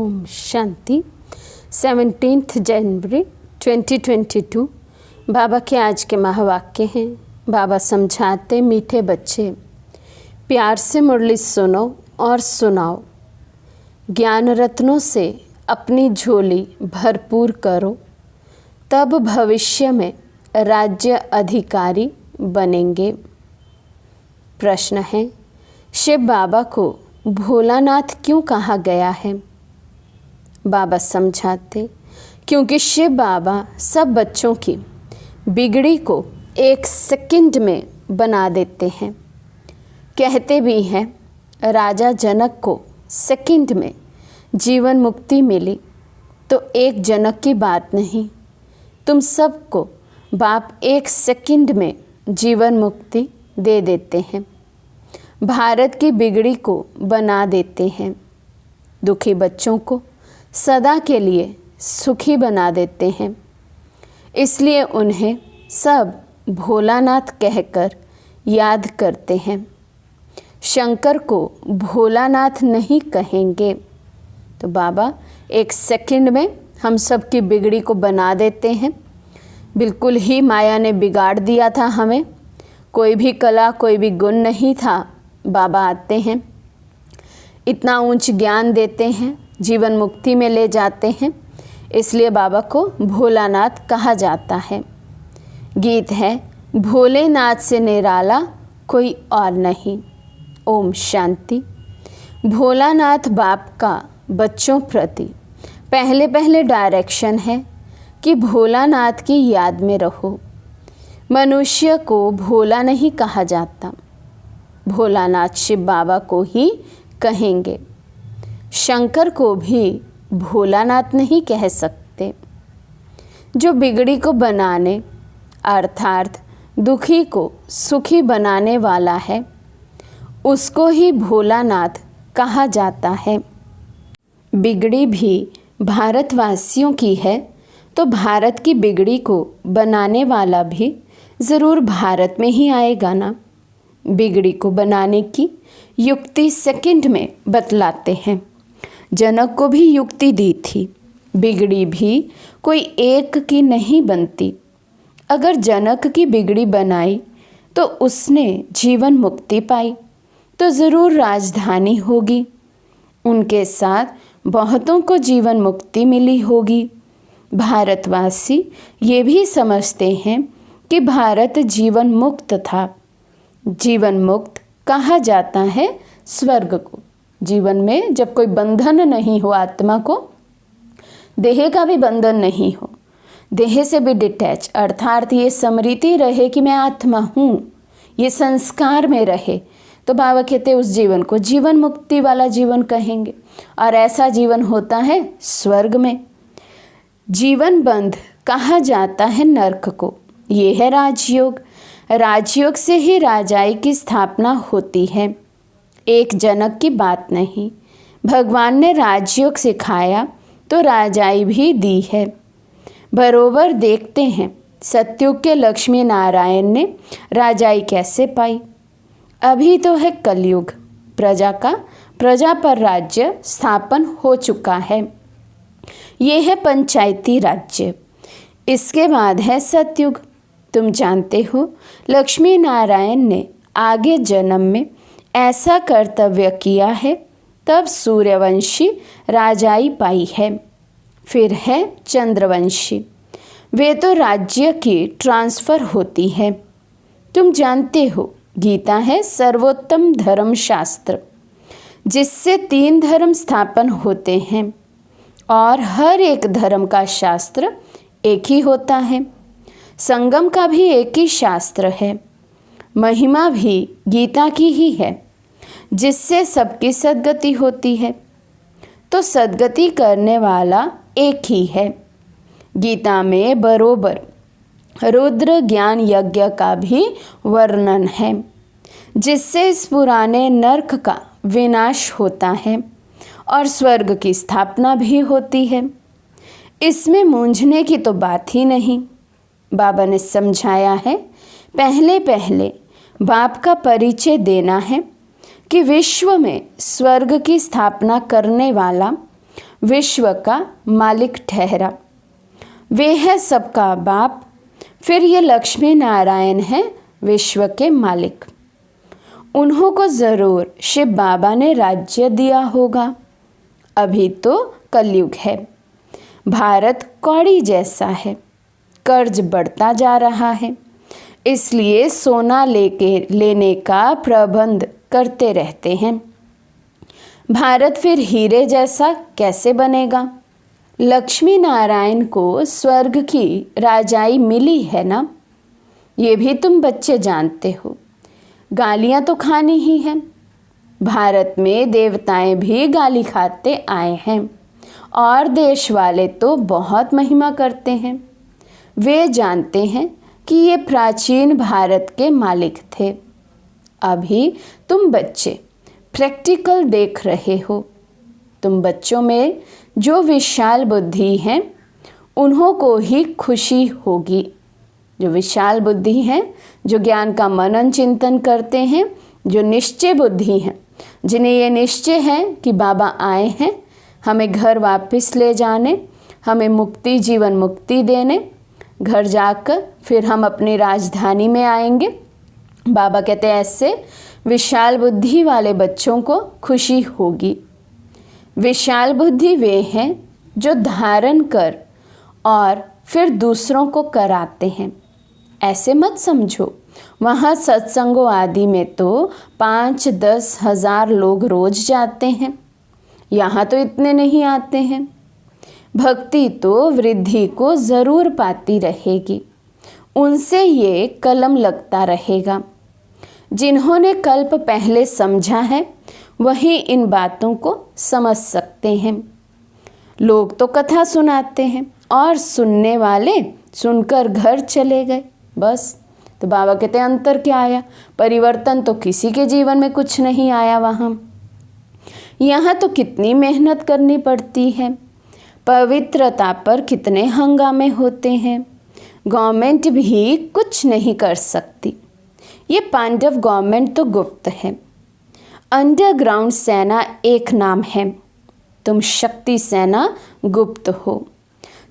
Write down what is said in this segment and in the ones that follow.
ओम शांति। 17 जनवरी 2022 बाबा के आज के महावाक्य हैं। बाबा समझाते, मीठे बच्चे प्यार से मुरली सुनो और सुनाओ, ज्ञान रत्नों से अपनी झोली भरपूर करो, तब भविष्य में राज्य अधिकारी बनेंगे। प्रश्न है, शिव बाबा को भोलानाथ क्यों कहा गया है? बाबा समझाते, क्योंकि शिव बाबा सब बच्चों की बिगड़ी को 1 सेकंड में बना देते हैं। कहते भी हैं, राजा जनक को सेकंड में जीवन मुक्ति मिली तो एक जनक की बात नहीं, तुम सबको बाप 1 सेकंड में जीवन मुक्ति दे देते हैं। भारत की बिगड़ी को बना देते हैं। दुखी बच्चों को सदा के लिए सुखी बना देते हैं। इसलिए उन्हें सब भोलानाथ कहकर याद करते हैं। शंकर को भोलानाथ नहीं कहेंगे। तो बाबा 1 सेकंड में हम सब की बिगड़ी को बना देते हैं। बिल्कुल ही माया ने बिगाड़ दिया था हमें, कोई भी कला कोई भी गुण नहीं था। बाबा आते हैं, इतना ऊंच ज्ञान देते हैं, जीवन मुक्ति में ले जाते हैं। इसलिए बाबा को भोलानाथ कहा जाता है। गीत है, भोलेनाथ से निराला कोई और नहीं। ओम शांति। भोलानाथ बाप का बच्चों प्रति पहले पहले डायरेक्शन है कि भोलानाथ की याद में रहो। मनुष्य को भोला नहीं कहा जाता, भोलानाथ शिव बाबा को ही कहेंगे। शंकर को भी भोलानाथ नहीं कह सकते। जो बिगड़ी को बनाने अर्थात दुखी को सुखी बनाने वाला है, उसको ही भोलानाथ कहा जाता है। बिगड़ी भी भारतवासियों की है, तो भारत की बिगड़ी को बनाने वाला भी ज़रूर भारत में ही आएगा ना। बिगड़ी को बनाने की युक्ति सेकंड में बतलाते हैं। जनक को भी युक्ति दी थी। बिगड़ी भी कोई एक की नहीं बनती। अगर जनक की बिगड़ी बनाई तो उसने जीवन मुक्ति पाई, तो ज़रूर राजधानी होगी। उनके साथ बहुतों को जीवन मुक्ति मिली होगी। भारतवासी ये भी समझते हैं कि भारत जीवन मुक्त था। जीवन मुक्त कहा जाता है स्वर्ग को। जीवन में जब कोई बंधन नहीं हो, आत्मा को देह का भी बंधन नहीं हो, देह से भी डिटैच, अर्थात ये स्मृति रहे कि मैं आत्मा हूँ, ये संस्कार में रहे, तो बाबा कहते उस जीवन को जीवन मुक्ति वाला जीवन कहेंगे। और ऐसा जीवन होता है स्वर्ग में। जीवन बंध कहा जाता है नर्क को। ये है राजयोग। राजयोग से ही राजाई की स्थापना होती है, एक जनक की बात नहीं। भगवान ने राजयोग सिखाया तो राजाई भी दी है। बरोबर देखते हैं सतयुग के लक्ष्मी नारायण ने राजाई कैसे पाई। अभी तो है कलयुग, प्रजा पर राज्य स्थापन हो चुका है। ये है पंचायती राज्य। इसके बाद है सतयुग। तुम जानते हो लक्ष्मी नारायण ने आगे जन्म में ऐसा कर्तव्य किया है, तब सूर्यवंशी राजाई पाई है। फिर है चंद्रवंशी, वे तो राज्य की ट्रांसफ़र होती है। तुम जानते हो गीता है सर्वोत्तम धर्म शास्त्र, जिससे 3 धर्म स्थापन होते हैं और हर एक धर्म का शास्त्र एक ही होता है। संगम का भी एक ही शास्त्र है। महिमा भी गीता की ही है, जिससे सबकी सद्गति होती है। तो सद्गति करने वाला एक ही है। गीता में बरोबर रुद्र ज्ञान यज्ञ का भी वर्णन है, जिससे इस पुराने नरक का विनाश होता है और स्वर्ग की स्थापना भी होती है। इसमें मूंझने की तो बात ही नहीं। बाबा ने समझाया है, पहले पहले बाप का परिचय देना है कि विश्व में स्वर्ग की स्थापना करने वाला विश्व का मालिक ठहरा। वे है सबका बाप, फिर ये लक्ष्मी नारायण है विश्व के मालिक। उन्हों को ज़रूर शिव बाबा ने राज्य दिया होगा। अभी तो कलयुग है, भारत कौड़ी जैसा है, कर्ज बढ़ता जा रहा है, इसलिए सोना लेने का प्रबंध करते रहते हैं। भारत फिर हीरे जैसा कैसे बनेगा? लक्ष्मी नारायण को स्वर्ग की राजाई मिली है ना, ये भी तुम बच्चे जानते हो। गालियाँ तो खानी ही हैं। भारत में देवताएं भी गाली खाते आए हैं और देश वाले तो बहुत महिमा करते हैं। वे जानते हैं कि ये प्राचीन भारत के मालिक थे। अभी तुम बच्चे प्रैक्टिकल देख रहे हो। तुम बच्चों में जो विशाल बुद्धि है उन्हों को ही खुशी होगी। जो विशाल बुद्धि है, जो ज्ञान का मनन चिंतन करते हैं, जो निश्चय बुद्धि हैं, जिन्हें ये निश्चय है कि बाबा आए हैं हमें घर वापस ले जाने, हमें मुक्ति जीवन मुक्ति देने, घर जाकर फिर हम अपनी राजधानी में आएंगे। बाबा कहते हैं ऐसे विशाल बुद्धि वाले बच्चों को खुशी होगी। विशाल बुद्धि वे हैं जो धारण कर और फिर दूसरों को कराते हैं। ऐसे मत समझो, वहाँ सत्संगों आदि में तो 5-10 हज़ार लोग रोज जाते हैं, यहाँ तो इतने नहीं आते हैं। भक्ति तो वृद्धि को ज़रूर पाती रहेगी, उनसे ये कलम लगता रहेगा। जिन्होंने कल्प पहले समझा है वही इन बातों को समझ सकते हैं। लोग तो कथा सुनाते हैं और सुनने वाले सुनकर घर चले गए, बस। तो बाबा कहते हैं अंतर क्या आया? परिवर्तन तो किसी के जीवन में कुछ नहीं आया। यहाँ तो कितनी मेहनत करनी पड़ती है, पवित्रता पर कितने हंगामे होते हैं। गवर्नमेंट भी कुछ नहीं कर सकती। ये पांडव गवर्नमेंट तो गुप्त है, अंडरग्राउंड सेना एक नाम है। तुम शक्ति सेना गुप्त हो,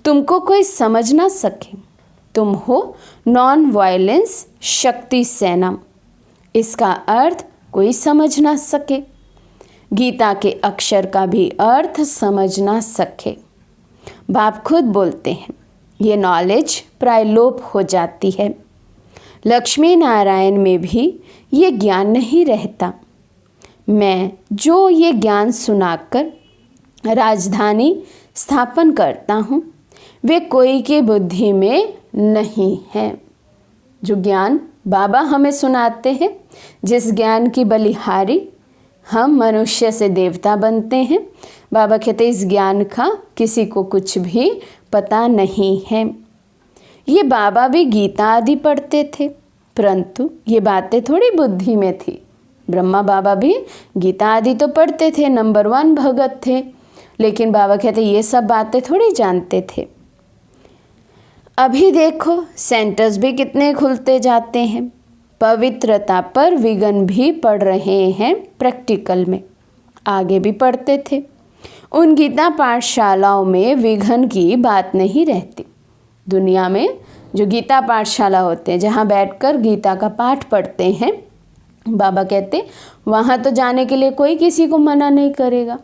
तुमको कोई समझ ना सके। तुम हो नॉन वायलेंस शक्ति सेना, इसका अर्थ कोई समझ ना सके। गीता के अक्षर का भी अर्थ समझ ना सके। बाप खुद बोलते हैं ये नॉलेज प्राय लोप हो जाती है। लक्ष्मी नारायण में भी ये ज्ञान नहीं रहता। मैं जो ये ज्ञान सुनाकर राजधानी स्थापन करता हूँ वे कोई की बुद्धि में नहीं है। जो ज्ञान बाबा हमें सुनाते हैं, जिस ज्ञान की बलिहारी हम मनुष्य से देवता बनते हैं, बाबा कहते इस ज्ञान का किसी को कुछ भी पता नहीं है। ये बाबा भी गीता आदि पढ़ते थे, परंतु ये बातें थोड़ी बुद्धि में थी। ब्रह्मा बाबा भी गीता आदि तो पढ़ते थे, नंबर 1 भगत थे, लेकिन बाबा कहते ये सब बातें थोड़ी जानते थे। अभी देखो सेंटर्स भी कितने खुलते जाते हैं, पवित्रता पर विघन भी पढ़ रहे हैं प्रैक्टिकल में। आगे भी पढ़ते थे। उन गीता पाठशालाओं में विघन की बात नहीं रहती। दुनिया में जो गीता पाठशाला होते हैं, जहाँ बैठकर गीता का पाठ पढ़ते हैं, बाबा कहते वहाँ तो जाने के लिए कोई किसी को मना नहीं करेगा,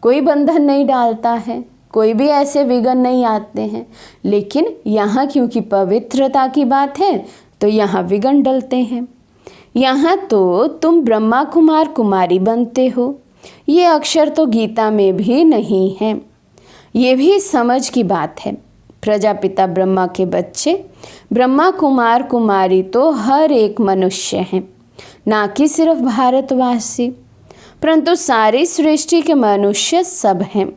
कोई बंधन नहीं डालता है, कोई भी ऐसे विघन नहीं आते हैं। लेकिन यहाँ क्योंकि पवित्रता की बात है तो यहाँ विघन डलते हैं। यहाँ तो तुम ब्रह्मा कुमार कुमारी बनते हो, ये अक्षर तो गीता में भी नहीं है। ये भी समझ की बात है। प्रजापिता ब्रह्मा के बच्चे ब्रह्मा कुमार कुमारी तो हर एक मनुष्य हैं, ना कि सिर्फ भारतवासी, परंतु सारी सृष्टि के मनुष्य सब हैं।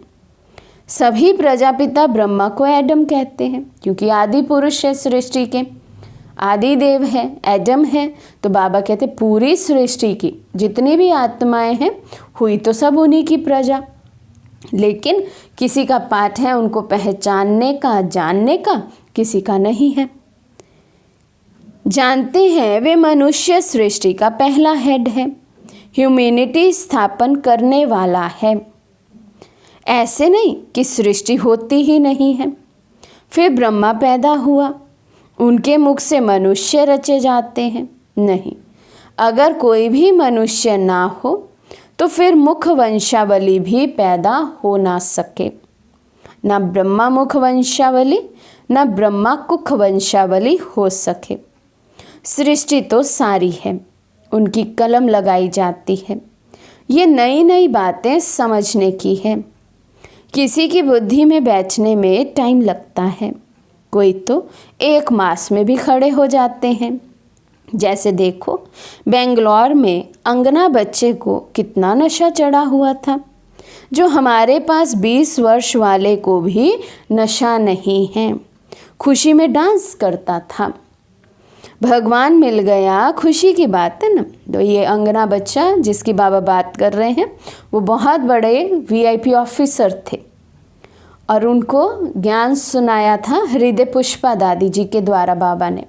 सभी प्रजापिता ब्रह्मा को एडम कहते हैं, क्योंकि आदि पुरुष है सृष्टि के, आदि देव है, एडम है। तो बाबा कहते पूरी सृष्टि की जितनी भी आत्माएं हैं हुई तो सब उन्हीं की प्रजा। लेकिन किसी का पाठ है उनको पहचानने का, जानने का, किसी का नहीं है। जानते हैं वे मनुष्य सृष्टि का पहला हेड है, ह्यूमैनिटी स्थापन करने वाला है। ऐसे नहीं कि सृष्टि होती ही नहीं है। फिर ब्रह्मा पैदा हुआ, उनके मुख से मनुष्य रचे जाते हैं। नहीं, अगर कोई भी मनुष्य ना हो तो फिर मुख वंशावली भी पैदा हो ना सके। ना ब्रह्मा मुख वंशावली, ना ब्रह्मा कुख वंशावली हो सके। सृष्टि तो सारी है, उनकी कलम लगाई जाती है। ये नई नई बातें समझने की है। किसी की बुद्धि में बैठने में टाइम लगता है, कोई तो 1 मास में भी खड़े हो जाते हैं। जैसे देखो, बेंगलोर में अंगना बच्चे को कितना नशा चढ़ा हुआ था, जो हमारे पास 20 वर्ष वाले को भी नशा नहीं है। खुशी में डांस करता था। भगवान मिल गया, खुशी की बात है ना। तो ये अंगना बच्चा जिसकी बाबा बात कर रहे हैं, वो बहुत बड़े VIP ऑफिसर थे और उनको ज्ञान सुनाया था हृदय पुष्पा दादी जी के द्वारा बाबा ने।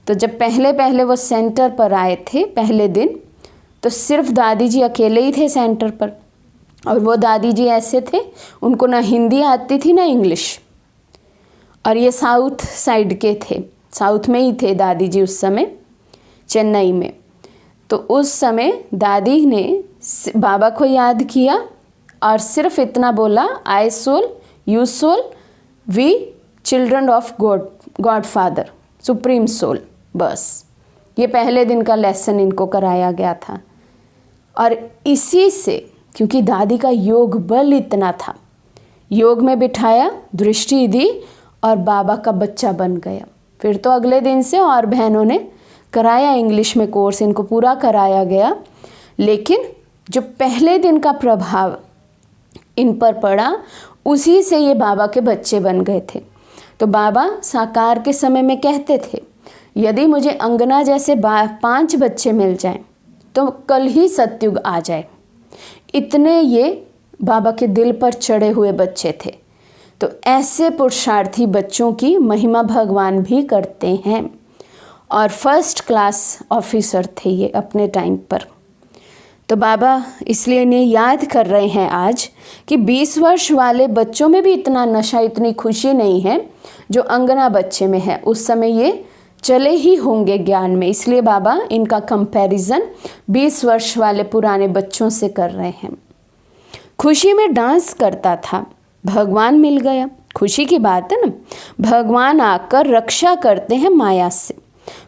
तो जब पहले पहले वो सेंटर पर आए थे पहले दिन, तो सिर्फ दादी जी अकेले ही थे सेंटर पर। और वो दादी जी ऐसे थे, उनको ना हिंदी आती थी ना इंग्लिश। और ये साउथ साइड के थे, साउथ में ही थे दादी जी उस समय, चेन्नई में। तो उस समय दादी ने बाबा को याद किया और सिर्फ इतना बोला, I soul, you soul, we children of God, God father, supreme soul. बस ये पहले दिन का लेसन इनको कराया गया था। और इसी से, क्योंकि दादी का योग बल इतना था, योग में बिठाया, दृष्टि दी और बाबा का बच्चा बन गया। फिर तो अगले दिन से और बहनों ने कराया इंग्लिश में कोर्स, इनको पूरा कराया गया। लेकिन जो पहले दिन का प्रभाव इन पर पड़ा, उसी से ये बाबा के बच्चे बन गए थे। तो बाबा साकार के समय में कहते थे, यदि मुझे अंगना जैसे 5 बच्चे मिल जाएं तो कल ही सतयुग आ जाए। इतने ये बाबा के दिल पर चढ़े हुए बच्चे थे। तो ऐसे पुरुषार्थी बच्चों की महिमा भगवान भी करते हैं। और फर्स्ट क्लास ऑफिसर थे ये अपने टाइम पर। तो बाबा इसलिए इन्हें याद कर रहे हैं आज कि 20 वर्ष वाले बच्चों में भी इतना नशा, इतनी खुशी नहीं है जो अंगना बच्चे में है। उस समय ये चले ही होंगे ज्ञान में, इसलिए बाबा इनका कंपैरिजन 20 वर्ष वाले पुराने बच्चों से कर रहे हैं। खुशी में डांस करता था, भगवान मिल गया। खुशी की बात है ना। भगवान आकर रक्षा करते हैं माया से,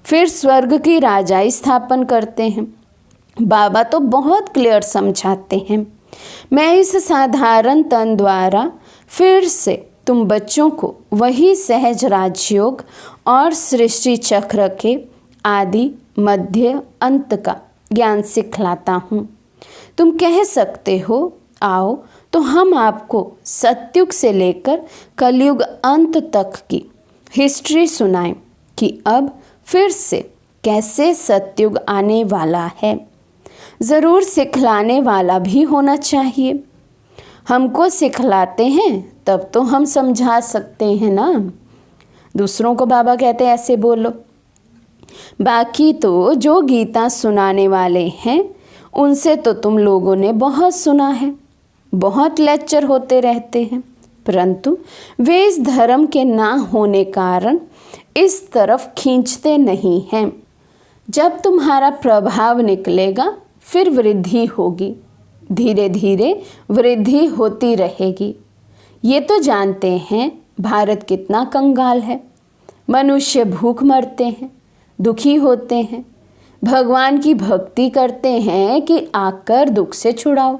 फिर स्वर्ग की राजाई स्थापन करते हैं। बाबा तो बहुत क्लियर समझाते हैं, मैं इस साधारण तन द्वारा फिर से तुम बच्चों को वही सहज राजयोग और सृष्टि चक्र के आदि मध्य अंत का ज्ञान सिखलाता हूँ। तुम कह सकते हो, आओ तो हम आपको सतयुग से लेकर कलयुग अंत तक की हिस्ट्री सुनाएं कि अब फिर से कैसे सतयुग आने वाला है। ज़रूर सिखलाने वाला भी होना चाहिए। हमको सिखलाते हैं तब तो हम समझा सकते हैं ना। दूसरों को बाबा कहते हैं ऐसे बोलो। बाकी तो जो गीता सुनाने वाले हैं उनसे तो तुम लोगों ने बहुत सुना है, बहुत लेक्चर होते रहते हैं, परंतु वे इस धर्म के ना होने कारण इस तरफ खींचते नहीं हैं। जब तुम्हारा प्रभाव निकलेगा फिर वृद्धि होगी, धीरे धीरे वृद्धि होती रहेगी। ये तो जानते हैं भारत कितना कंगाल है। मनुष्य भूख मरते हैं, दुखी होते हैं, भगवान की भक्ति करते हैं कि आकर दुख से छुड़ाओ।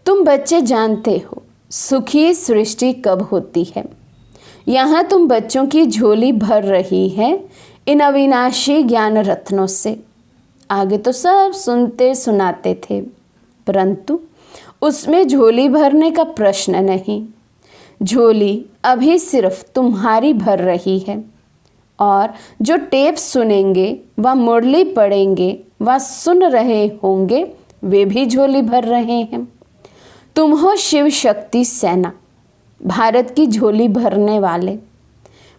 तुम बच्चे जानते हो सुखी सृष्टि कब होती है। यहाँ तुम बच्चों की झोली भर रही है इन अविनाशी ज्ञान रत्नों से। आगे तो सब सुनते सुनाते थे, परंतु उसमें झोली भरने का प्रश्न नहीं। झोली अभी सिर्फ तुम्हारी भर रही है, और जो टेप सुनेंगे व मुरली पढ़ेंगे व सुन रहे होंगे वे भी झोली भर रहे हैं। तुम हो शिव शक्ति सेना, भारत की झोली भरने वाले।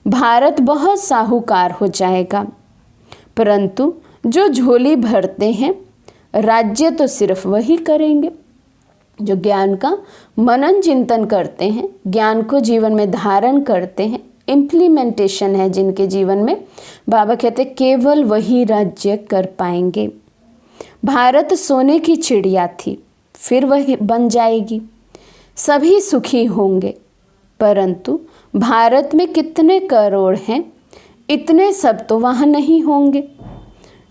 भारत बहुत साहूकार हो जाएगा, परंतु जो झोली भरते हैं राज्य तो सिर्फ वही करेंगे। जो ज्ञान का मनन चिंतन करते हैं, ज्ञान को जीवन में धारण करते हैं, इम्प्लीमेंटेशन है जिनके जीवन में, बाबा कहते केवल वही राज्य कर पाएंगे। भारत सोने की चिड़िया थी, फिर वह बन जाएगी, सभी सुखी होंगे, परंतु भारत में कितने करोड़ हैं, इतने सब तो वहाँ नहीं होंगे।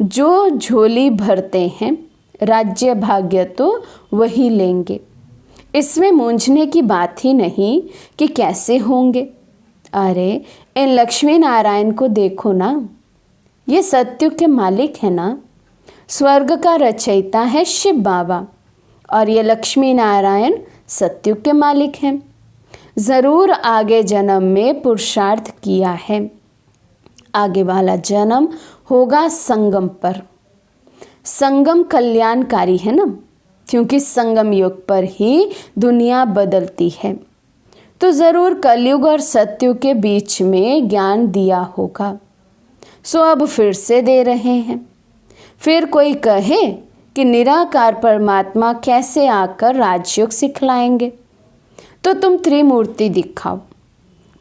जो झोली भरते हैं राज्य भाग्य तो वही लेंगे। इसमें मूंझने की बात ही नहीं कि कैसे होंगे। अरे इन लक्ष्मी नारायण को देखो ना, ये सत्युग के मालिक है ना, स्वर्ग का रचयिता है शिव बाबा, और ये लक्ष्मी नारायण सत्युग के मालिक हैं। ज़रूर आगे जन्म में पुरुषार्थ किया है, आगे वाला जन्म होगा संगम पर। संगम कल्याणकारी है ना, क्योंकि संगम युग पर ही दुनिया बदलती है। तो ज़रूर कलयुग और सत्युग के बीच में ज्ञान दिया होगा, सो अब फिर से दे रहे हैं। फिर कोई कहे कि निराकार परमात्मा कैसे आकर राजयोग सिखलाएंगे, तो तुम त्रिमूर्ति दिखाओ।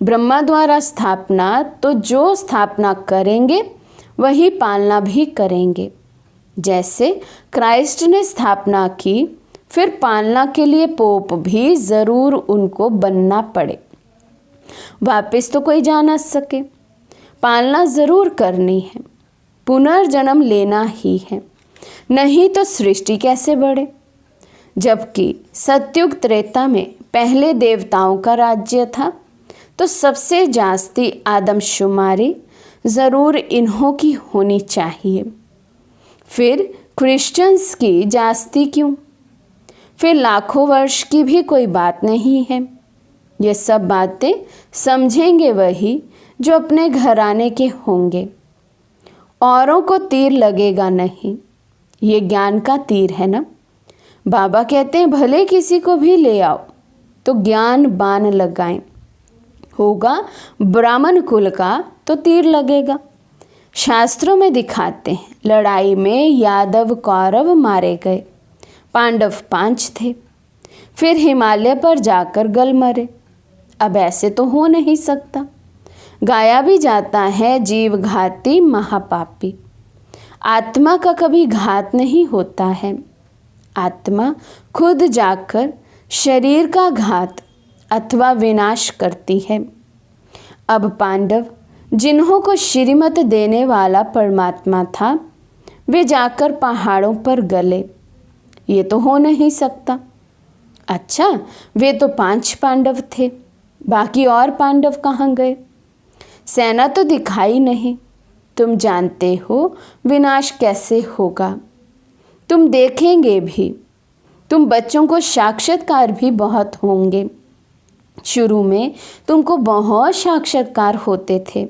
ब्रह्मा द्वारा स्थापना, तो जो स्थापना करेंगे वही पालना भी करेंगे। जैसे क्राइस्ट ने स्थापना की, फिर पालना के लिए पोप भी ज़रूर उनको बनना पड़े। वापस तो कोई जा ना सके, पालना ज़रूर करनी है, पुनर्जन्म लेना ही है, नहीं तो सृष्टि कैसे बढ़े। जबकि सत्युग त्रेता में पहले देवताओं का राज्य था, तो सबसे जास्ती आदमशुमारी ज़रूर इन्हों की होनी चाहिए। फिर क्रिश्चियंस की जास्ती क्यों, फिर लाखों वर्ष की भी कोई बात नहीं है। ये सब बातें समझेंगे वही जो अपने घराने के होंगे, औरों को तीर लगेगा नहीं। ये ज्ञान का तीर है ना। बाबा कहते हैं भले किसी को भी ले आओ तो ज्ञान बाण लगाएं, होगा ब्राह्मण कुल का तो तीर लगेगा। शास्त्रों में दिखाते हैं लड़ाई में यादव कौरव मारे गए, पांडव 5 थे, फिर हिमालय पर जाकर गल मरे। अब ऐसे तो हो नहीं सकता। गाया भी जाता है जीव घाती महापापी। आत्मा का कभी घात नहीं होता है, आत्मा खुद जाकर शरीर का घात अथवा विनाश करती है। अब पांडव जिन्हों को श्रीमत देने वाला परमात्मा था, वे जाकर पहाड़ों पर गले, ये तो हो नहीं सकता। अच्छा, वे तो 5 पांडव थे, बाकी और पांडव कहाँ गए? सेना तो दिखाई नहीं। तुम जानते हो विनाश कैसे होगा, तुम देखेंगे भी। तुम बच्चों को साक्षात्कार भी बहुत होंगे। शुरू में तुमको बहुत साक्षात्कार होते थे,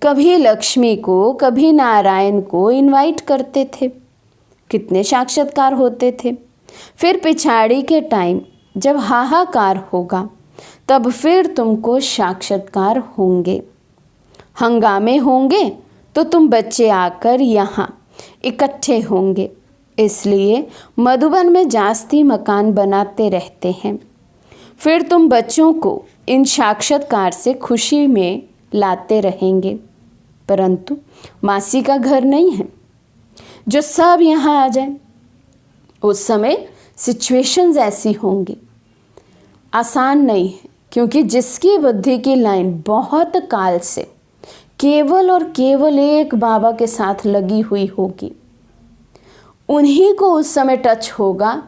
कभी लक्ष्मी को कभी नारायण को इनवाइट करते थे, कितने साक्षात्कार होते थे। फिर पिछाड़ी के टाइम जब हाहाकार होगा, तब फिर तुमको साक्षात्कार होंगे। हंगामे होंगे तो तुम बच्चे आकर यहाँ इकट्ठे होंगे, इसलिए मधुबन में जास्ती मकान बनाते रहते हैं। फिर तुम बच्चों को इन साक्षात्कार से खुशी में लाते रहेंगे, परंतु मासी का घर नहीं है जो सब यहाँ आ जाए। उस समय सिचुएशंस ऐसी होंगी, आसान नहीं है, क्योंकि जिसकी बुद्धि की लाइन बहुत काल से केवल और केवल एक बाबा के साथ लगी हुई होगी, उन्हीं को उस समय टच होगा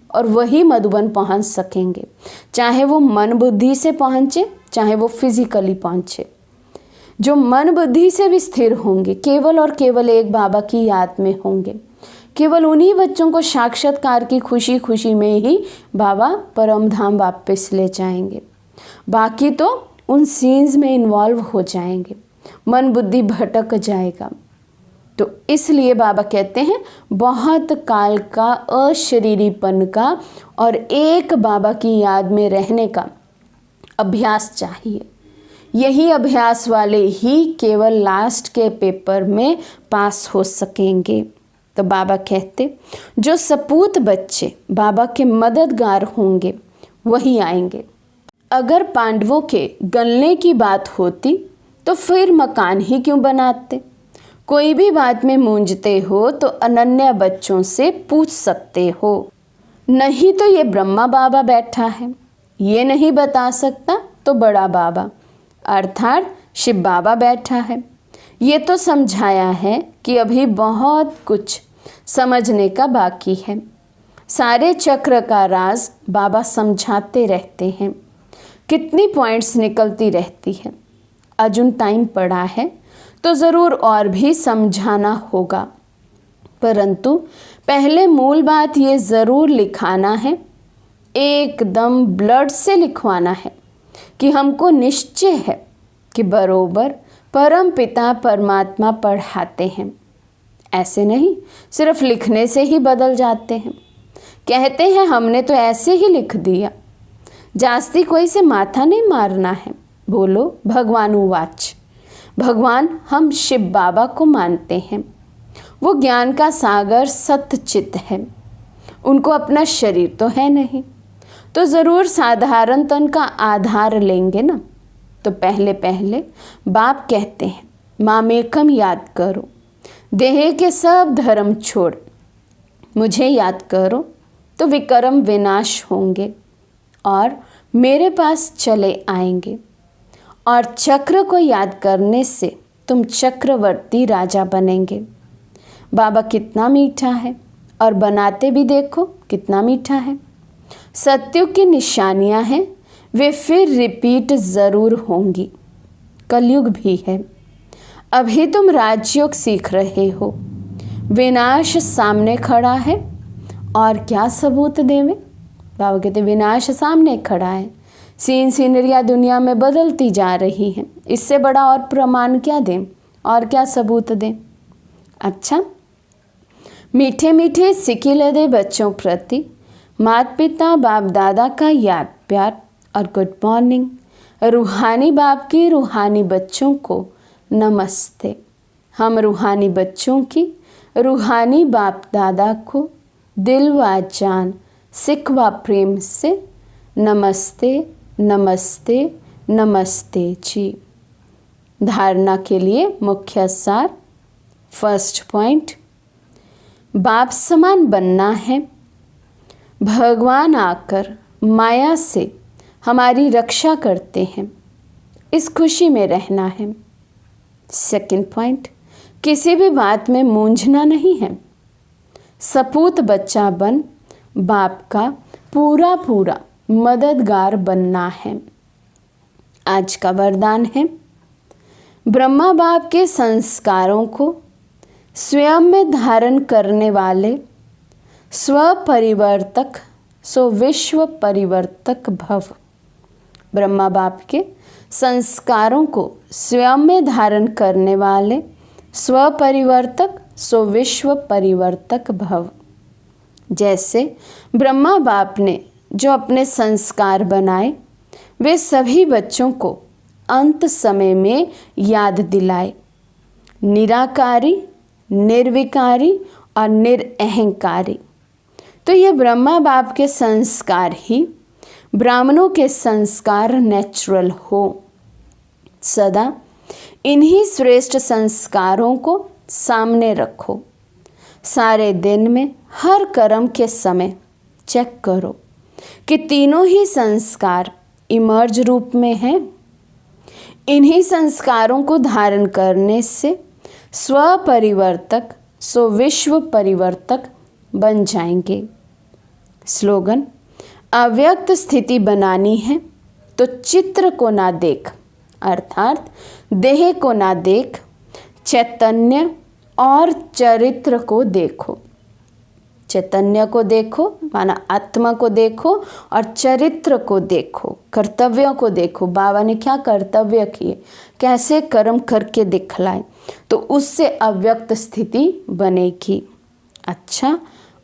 और वही मधुबन पहुंच सकेंगे, चाहे वो मन बुद्धि से पहुंचे, चाहे वो फिजिकली पहुंचे। जो मन बुद्धि से भी स्थिर होंगे, केवल और केवल एक बाबा की याद में होंगे, केवल उन्हीं बच्चों को साक्षात्कार की खुशी खुशी में ही बाबा परम धाम वापस ले जाएंगे। बाकी तो उन सीन्स में इन्वॉल्व हो जाएंगे, मन बुद्धि भटक जाएगा। तो इसलिए बाबा कहते हैं बहुत काल का अशरीरीपन का और एक बाबा की याद में रहने का अभ्यास चाहिए। यही अभ्यास वाले ही केवल लास्ट के पेपर में पास हो सकेंगे। तो बाबा कहते जो सपूत बच्चे बाबा के मददगार होंगे वही आएंगे। अगर पांडवों के गलने की बात होती तो फिर मकान ही क्यों बनाते। कोई भी बात में मूंझते हो तो अनन्या बच्चों से पूछ सकते हो। नहीं तो ये ब्रह्मा बाबा बैठा है, ये नहीं बता सकता तो बड़ा बाबा अर्थात शिव बाबा बैठा है। ये तो समझाया है कि अभी बहुत कुछ समझने का बाकी है। सारे चक्र का राज बाबा समझाते रहते हैं। कितनी पॉइंट्स निकलती रहती है। अजुन टाइम पड़ा है तो ज़रूर और भी समझाना होगा, परंतु पहले मूल बात ये ज़रूर लिखाना है, एकदम ब्लड से लिखवाना है कि हमको निश्चय है कि बरोबर परम पिता परमात्मा पढ़ाते हैं। ऐसे नहीं सिर्फ लिखने से ही बदल जाते हैं। कहते हैं हमने तो ऐसे ही लिख दिया, जास्ती कोई से माथा नहीं मारना है। बोलो भगवान उवाच। भगवान हम शिव बाबा को मानते हैं। वो ज्ञान का सागर सतचित है। उनको अपना शरीर तो है नहीं, तो ज़रूर साधारण तन का आधार लेंगे ना। तो पहले पहले बाप कहते हैं मामेकम याद करो, देह के सब धर्म छोड़ मुझे याद करो तो विक्रम विनाश होंगे और मेरे पास चले आएंगे। और चक्र को याद करने से तुम चक्रवर्ती राजा बनेंगे। बाबा कितना मीठा है और बनाते भी देखो कितना मीठा है। सत्युग की निशानियां हैं, वे फिर रिपीट ज़रूर होंगी। कलयुग भी है। अभी तुम राजयोग सीख रहे हो, विनाश सामने खड़ा है और क्या सबूत देवें। बाबा कहते विनाश सामने खड़ा है, सीनरियाँ दुनिया में बदलती जा रही हैं, इससे बड़ा और प्रमाण क्या दें और क्या सबूत दें। अच्छा, मीठे मीठे सिकिले दे बच्चों प्रति माता पिता बाप दादा का याद प्यार और गुड मॉर्निंग। रूहानी बाप की रूहानी बच्चों को नमस्ते। हम रूहानी बच्चों की रूहानी बाप दादा को दिल व जान सिख व प्रेम से नमस्ते नमस्ते नमस्ते जी। धारणा के लिए मुख्य सार। फर्स्ट पॉइंट, बाप समान बनना है। भगवान आकर माया से हमारी रक्षा करते हैं, इस खुशी में रहना है। सेकंड पॉइंट, किसी भी बात में मूंझना नहीं है। सपूत बच्चा बन बाप का पूरा पूरा मददगार बनना है। आज का वरदान है ब्रह्मा बाप के संस्कारों को स्वयं में धारण करने वाले स्वपरिवर्तक सो विश्व परिवर्तक भव। ब्रह्मा बाप के संस्कारों को स्वयं में धारण करने वाले स्वपरिवर्तक सो विश्व परिवर्तक भव। जैसे ब्रह्मा बाप ने जो अपने संस्कार बनाए वे सभी बच्चों को अंत समय में याद दिलाए। निराकारी, निर्विकारी और निरअहंकारी। तो ये ब्रह्मा बाप के संस्कार ही ब्राह्मणों के संस्कार नेचुरल हो। सदा इन्हीं श्रेष्ठ संस्कारों को सामने रखो। सारे दिन में हर कर्म के समय चेक करो कि तीनों ही संस्कार इमर्ज रूप में हैं। इन्हीं संस्कारों को धारण करने से स्वपरिवर्तक सो विश्व परिवर्तक बन जाएंगे। स्लोगन, अव्यक्त स्थिति बनानी है तो चित्र को ना देख, अर्थात देह को ना देख, चैतन्य और चरित्र को देखो। चैतन्य को देखो माना आत्मा को देखो और चरित्र को देखो, कर्तव्यों को देखो। बाबा ने क्या कर्तव्य किए, कैसे कर्म करके दिखलाए, तो उससे अव्यक्त स्थिति बनेगी। अच्छा,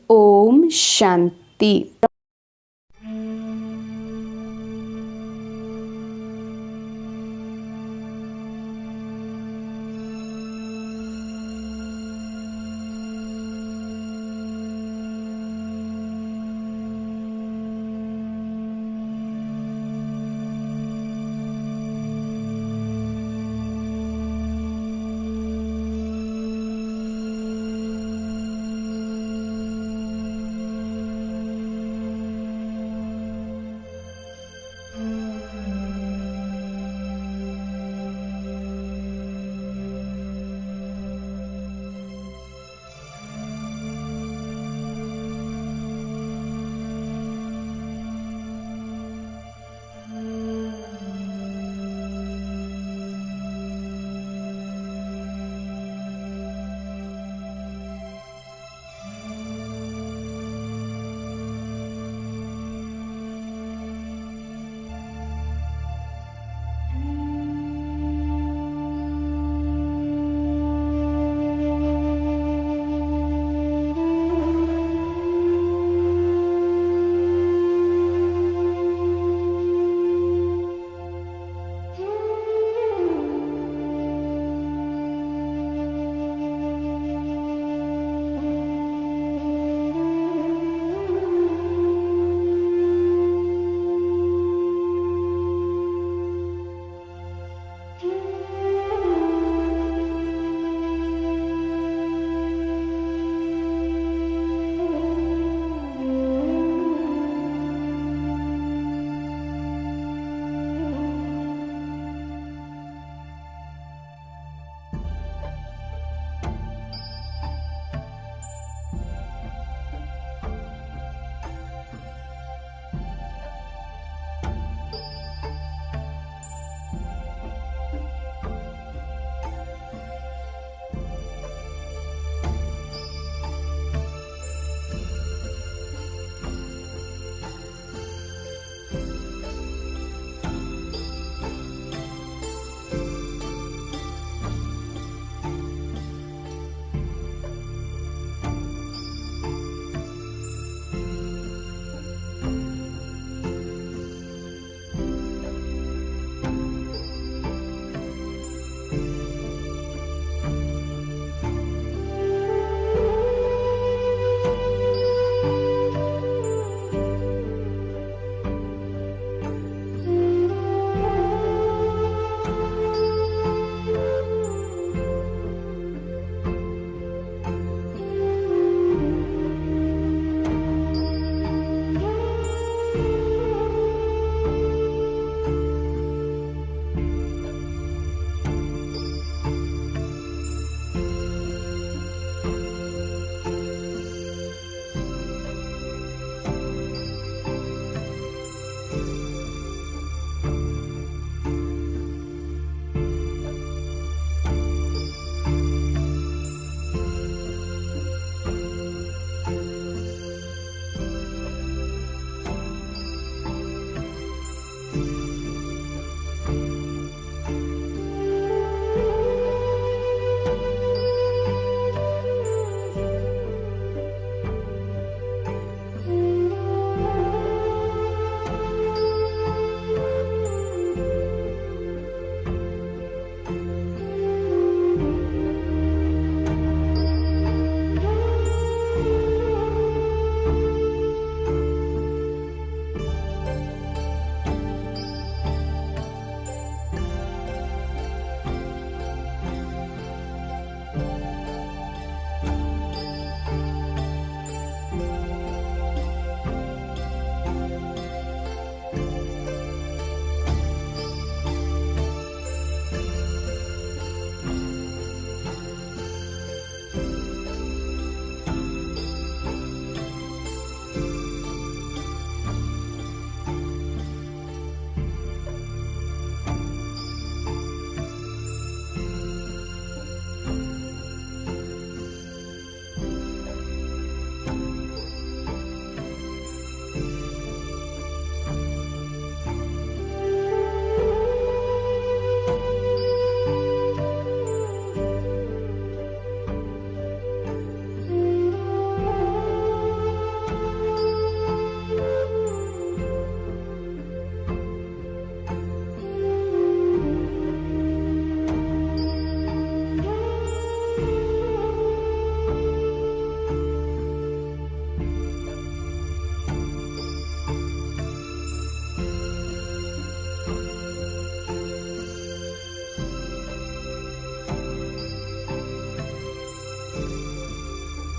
ओम शांति।